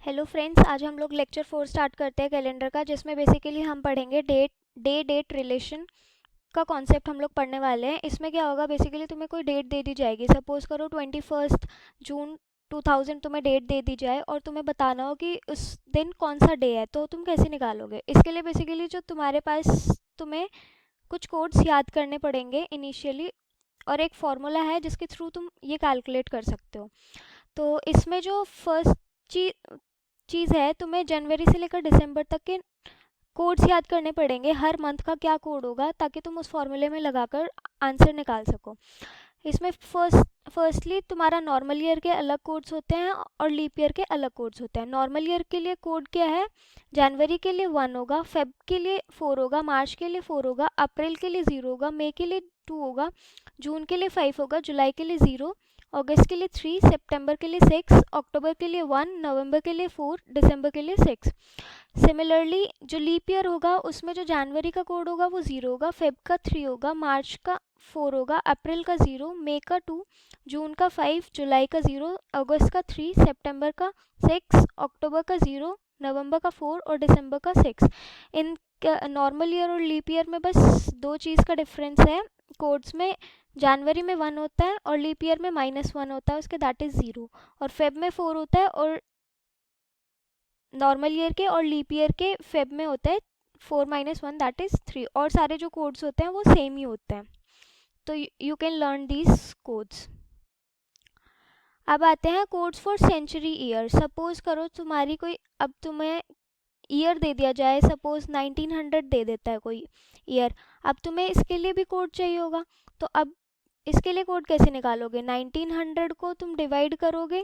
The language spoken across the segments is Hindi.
हेलो फ्रेंड्स, आज हम लोग लेक्चर 4 स्टार्ट करते हैं कैलेंडर का, जिसमें बेसिकली हम पढ़ेंगे डेट रिलेशन का कॉन्सेप्ट हम लोग पढ़ने वाले हैं। इसमें क्या होगा, बेसिकली तुम्हें कोई डेट दे दी जाएगी। सपोज करो 21 जून 2000 तुम्हें डेट दे दी जाए और तुम्हें बताना हो कि उस दिन कौन सा डे है, तो तुम कैसे निकालोगे। इसके लिए बेसिकली जो तुम्हारे पास तुम्हें कुछ कोड्स याद करने पड़ेंगे इनिशियली, और एक फॉर्मूला है जिसके थ्रू तुम ये कैलकुलेट कर सकते हो। तो इसमें जो फर्स्ट चीज़ है, तुम्हें जनवरी से लेकर दिसंबर तक के कोड्स याद करने पड़ेंगे। हर मंथ का क्या कोड होगा, ताकि तुम उस फॉर्मूले में लगाकर आंसर निकाल सको। इसमें फर्स्टली तुम्हारा नॉर्मल ईयर के अलग कोड्स होते हैं और लीप ईयर के अलग कोड्स होते हैं। नॉर्मल ईयर के लिए कोड क्या है, जनवरी के लिए 1 होगा, फेब के लिए 4 होगा, मार्च के लिए 4 होगा, अप्रैल के लिए 0 होगा, मई के लिए 2 होगा, जून के लिए 5 होगा, जुलाई के लिए 0, अगस्त के लिए 3, सितंबर के लिए 6, अक्टूबर के लिए 1, नवंबर के लिए 4, दिसंबर के लिए 6। सिमिलरली जो लीप ईयर होगा, उसमें जो जनवरी का कोड होगा वो 0 होगा, फेब का 3 होगा, मार्च का 4 होगा, अप्रैल का 0, मई का 2, जून का 5, जुलाई का 0, अगस्त का 3, सितंबर का 6, अक्टूबर का 0, नवंबर का 4 और दिसंबर का 6। इन नॉर्मल ईयर और लीप ईयर में बस दो चीज़ का डिफरेंस है कोड्स में। जनवरी में 1 होता है और लीप ईयर में -1 होता है उसके, दैट इज़ 0। और फेब में 4 होता है और नॉर्मल ईयर के और लीप ईयर के फेब में होता है 4 - 1, दैट इज़ 3। और सारे जो कोड्स होते हैं वो सेम ही होते हैं। तो you can learn these codes. अब आते हैं codes for century year. Suppose करो तुम्हारी कोई, अब तुम्हें ईयर दे दिया जाए, सपोज 1900 दे देता है कोई ईयर। अब तुम्हें इसके लिए भी कोड चाहिए होगा, तो अब इसके लिए कोड कैसे निकालोगे। 1900 को तुम डिवाइड करोगे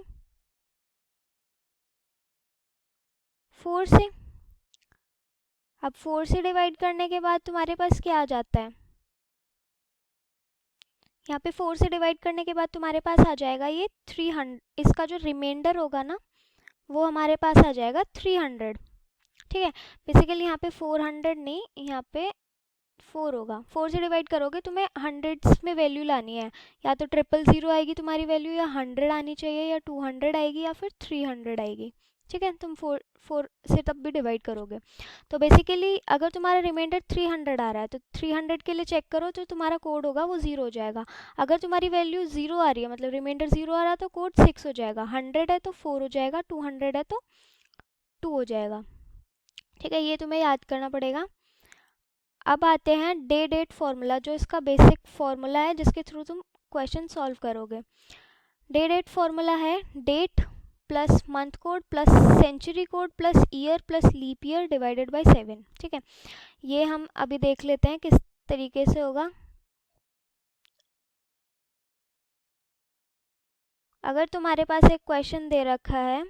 4 से। अब 4 से डिवाइड करने के बाद तुम्हारे पास क्या आ जाता है, यहाँ पे 4 से डिवाइड करने के बाद तुम्हारे पास आ जाएगा ये 300। इसका जो रिमाइंडर होगा ना, वो हमारे पास आ जाएगा 300। ठीक है, बेसिकली यहाँ पे 400 नहीं, यहाँ पे 4 होगा। 4 से डिवाइड करोगे, तुम्हें हंड्रेड्स में वैल्यू लानी है। या तो 000 आएगी तुम्हारी वैल्यू, या 100 आनी चाहिए, या 200 आएगी, या फिर 300 आएगी। ठीक है, तुम 4 से तब भी डिवाइड करोगे। तो बेसिकली अगर तुम्हारा रिमाइंडर 300 आ रहा है, तो 300 के लिए चेक करो, जो तुम्हारा कोड होगा वो 0 हो जाएगा। अगर तुम्हारी वैल्यू 0 आ रही है, मतलब रिमाइंडर 0 आ रहा है, तो कोड 6 हो जाएगा। 100 है तो 4 हो जाएगा, 200 है तो 2 हो जाएगा। ठीक है, ये तुम्हें याद करना पड़ेगा। अब आते हैं डे डेट फॉर्मूला, जो इसका बेसिक फॉर्मूला है जिसके थ्रू तुम क्वेश्चन सॉल्व करोगे। डे डेट फॉर्मूला है date plus month code plus century code plus year plus leap year divided by 7। ठीक है, ये हम अभी देख लेते हैं किस तरीके से होगा। अगर तुम्हारे पास एक क्वेश्चन दे रखा है,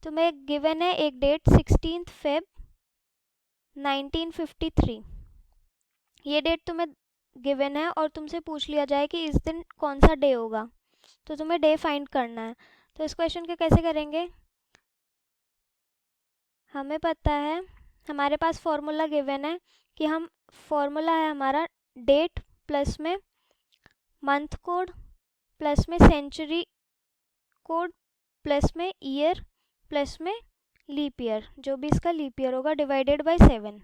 तुम्हें गिवन है एक डेट 16 फेब 1953, ये डेट तुम्हें गिवन है और तुमसे पूछ लिया जाए कि इस दिन कौन सा डे होगा, तो तुम्हें डे फाइंड करना है। तो इस क्वेश्चन को कैसे करेंगे, हमें पता है, हमारे पास फॉर्मूला गिवन है कि हम, फॉर्मूला है हमारा डेट प्लस में मंथ कोड प्लस में सेंचुरी कोड प्लस में ईयर प्लस में लीप ईयर, जो भी इसका लीप ईयर होगा, डिवाइडेड बाय 7।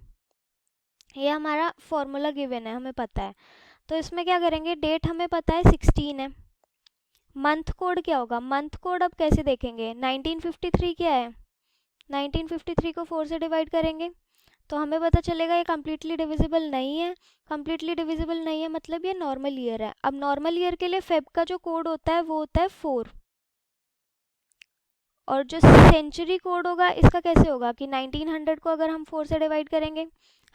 ये हमारा फॉर्मूला गिवन है, हमें पता है। तो इसमें क्या करेंगे, डेट हमें पता है 16 है, मंथ कोड क्या होगा, मंथ कोड अब कैसे देखेंगे, 1953 क्या है, 1953 को 4 से डिवाइड करेंगे तो हमें पता चलेगा ये कम्प्लीटली डिविजिबल नहीं है। कम्प्लीटली डिविजिबल नहीं है मतलब ये नॉर्मल ईयर है। अब नॉर्मल ईयर के लिए फेब का जो कोड होता है वो होता है 4, और जो सेंचुरी कोड होगा इसका कैसे होगा कि 1900 को अगर हम 4 से डिवाइड करेंगे,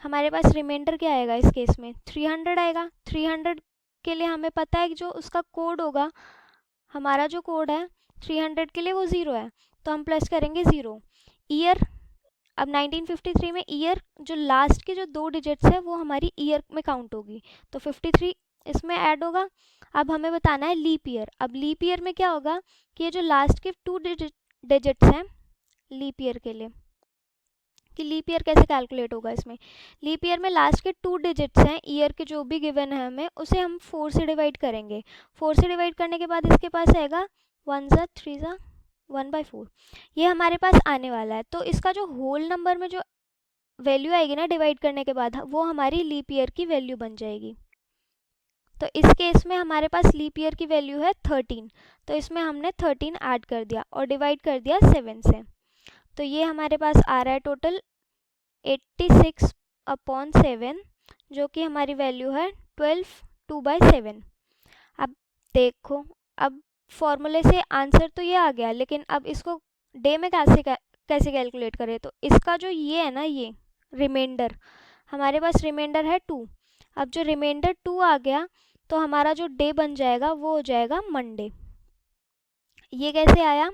हमारे पास रिमाइंडर क्या आएगा इस केस में, 300 आएगा। 300 के लिए हमें पता है कि जो उसका कोड होगा, हमारा जो कोड है 300 के लिए वो 0 है, तो हम प्लस करेंगे 0। ईयर, अब 1953 में ईयर जो लास्ट के जो 2 डिजिट्स है वो हमारी ईयर में काउंट होगी, तो 53 इसमें ऐड होगा। अब हमें बताना है लीप ईयर। अब लीप ईयर में क्या होगा कि ये जो लास्ट के 2 डिजिट्स हैं लीप ईयर के लिए, कि लीप ईयर कैसे कैलकुलेट होगा, इसमें लीप ईयर में लास्ट के 2 डिजिट्स हैं ईयर के जो भी गिवन है हमें, उसे हम 4 से डिवाइड करेंगे। 4 से डिवाइड करने के बाद इसके पास आएगा 1 ज़ा 3 ज़ा 1/4 ये हमारे पास आने वाला है। तो इसका जो होल नंबर में जो वैल्यू आएगी ना डिवाइड करने के बाद, वो हमारी लीप ईयर की वैल्यू बन जाएगी। तो इस केस में हमारे पास लीप ईयर की वैल्यू है 13, तो इसमें हमने 13 ऐड कर दिया और डिवाइड कर दिया 7 से। तो ये हमारे पास आ रहा है टोटल 86/7, जो कि हमारी वैल्यू है 12 2/7। अब देखो, अब फॉर्मूले से आंसर तो ये आ गया, लेकिन अब इसको डे में कैसे कैलकुलेट करें। तो इसका जो ये है ना, ये रिमाइंडर, हमारे पास रिमाइंडर है 2। अब जो रिमाइंडर 2 आ गया तो हमारा जो डे बन जाएगा वो हो जाएगा मंडे। ये कैसे आया,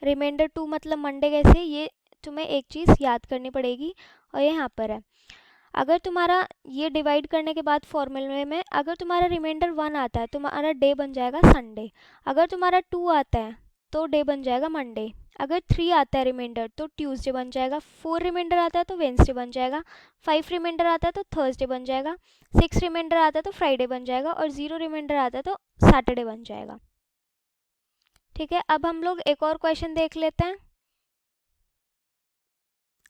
रिमाइंडर 2 मतलब मंडे कैसे, ये तुम्हें एक चीज़ याद करनी पड़ेगी और ये यहाँ पर है। अगर तुम्हारा ये डिवाइड करने के बाद फॉर्मूले में अगर तुम्हारा रिमाइंडर 1 आता है, तुम्हारा डे बन जाएगा संडे। अगर तुम्हारा 2 आता है तो डे बन जाएगा मंडे। अगर 3 आता है रिमाइंडर तो ट्यूसडे बन जाएगा। 4 रिमाइंडर आता है तो वेंसडे बन जाएगा। 5 रिमाइंडर आता है तो थर्सडे बन जाएगा। 6 रिमाइंडर आता है तो फ्राइडे बन जाएगा। और 0 रिमाइंडर आता है तो सैटरडे बन जाएगा। ठीक है, अब हम लोग एक और क्वेश्चन देख लेते हैं।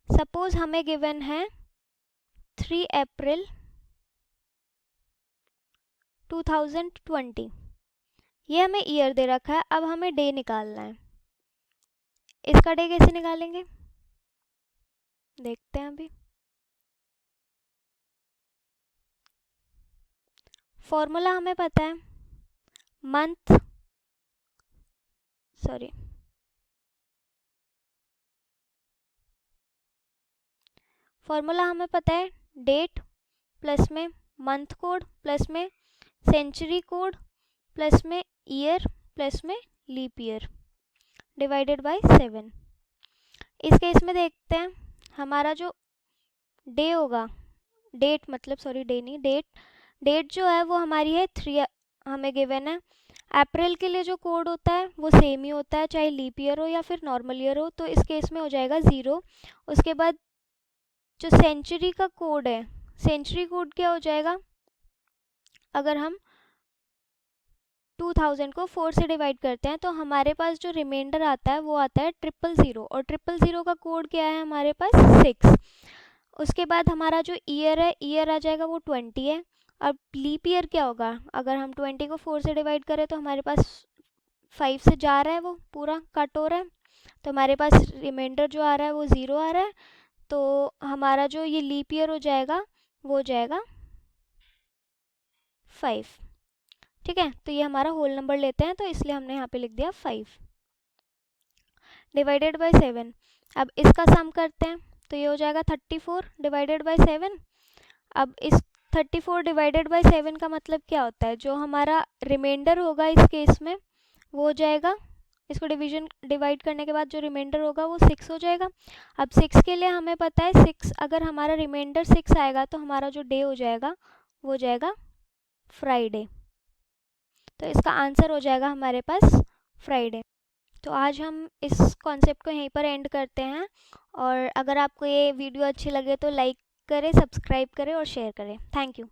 सपोज हमें गिवन है 3 अप्रैल 2020, ये हमें ईयर दे रखा है। अब हमें डे निकालना है। इसका डे कैसे निकालेंगे, देखते हैं अभी। फॉर्मूला हमें पता है, मंथ सॉरी फॉर्मूला हमें पता है, डेट प्लस में मंथ कोड प्लस में सेंचुरी कोड प्लस में ईयर प्लस में लीप ईयर डिवाइडेड बाय 7। इस केस में देखते हैं, हमारा जो डे होगा, डेट मतलब सॉरी डे नहीं, डेट जो है वो हमारी है 3, हमें गिवन है। अप्रैल के लिए जो कोड होता है वो सेम ही होता है, चाहे लीप ईयर हो या फिर नॉर्मल ईयर हो। तो इस केस में हो जाएगा 0। उसके बाद जो सेंचुरी का कोड है, सेंचुरी कोड क्या हो जाएगा, अगर हम 2000 को 4 से डिवाइड करते हैं तो हमारे पास जो रिमाइंडर आता है वो आता है 000, और 000 का कोड क्या है हमारे पास 6। उसके बाद हमारा जो ईयर है, ईयर आ जाएगा वो 20 है। अब लीप ईयर क्या होगा, अगर हम 20 को 4 से डिवाइड करें तो हमारे पास 5 से जा रहा है, वो पूरा कट हो रहा है, तो हमारे पास रिमाइंडर जो आ रहा है वो 0 आ रहा है। तो हमारा जो ये लीप ईयर हो जाएगा वो हो जाएगा 5। ठीक है, तो ये हमारा होल नंबर लेते हैं, तो इसलिए हमने यहाँ पे लिख दिया 5 डिवाइडेड बाय 7। अब इसका सम करते हैं तो ये हो जाएगा 34 डिवाइडेड बाय 7। अब इस 34 डिवाइडेड बाय 7 का मतलब क्या होता है, जो हमारा रिमाइंडर होगा इस केस में वो हो जाएगा, इसको डिवाइड करने के बाद जो रिमाइंडर होगा वो 6 हो जाएगा। अब 6 के लिए हमें पता है 6, अगर हमारा रिमाइंडर 6 आएगा तो हमारा जो डे हो जाएगा वो हो जाएगा फ्राइडे। तो इसका आंसर हो जाएगा हमारे पास फ्राइडे। तो आज हम इस कॉन्सेप्ट को यहीं पर एंड करते हैं, और अगर आपको ये वीडियो अच्छी लगे तो लाइक करें, सब्सक्राइब करें और शेयर करें। Thank you.